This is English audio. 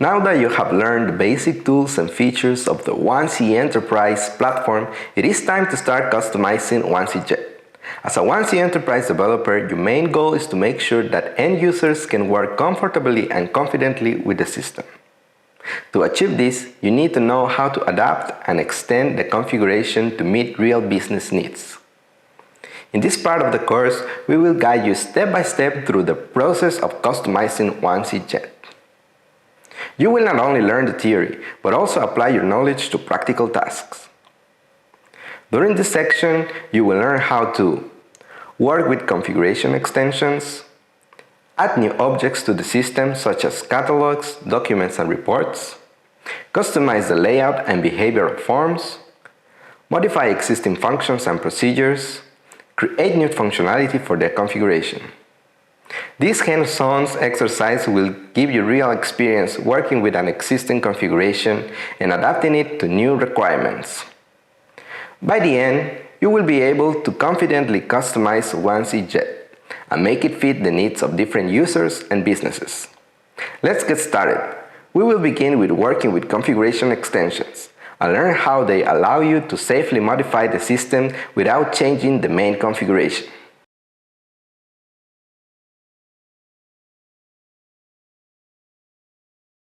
Now that you have learned the basic tools and features of the 1C Enterprise platform, it is time to start customizing 1C Jet. As a 1C Enterprise developer, your main goal is to make sure that end users can work comfortably and confidently with the system. To achieve this, you need to know how to adapt and extend the configuration to meet real business needs. In this part of the course, we will guide you step by step through the process of customizing 1C Jet. You will not only learn the theory, but also apply your knowledge to practical tasks. During this section, you will learn how to work with configuration extensions, add new objects to the system such as catalogs, documents and reports, customize the layout and behavior of forms, modify existing functions and procedures, create new functionality for their configuration. This hands-on exercise will give you real experience working with an existing configuration and adapting it to new requirements. By the end, you will be able to confidently customize 1C Jet and make it fit the needs of different users and businesses. Let's get started. We will begin with working with configuration extensions and learn how they allow you to safely modify the system without changing the main configuration.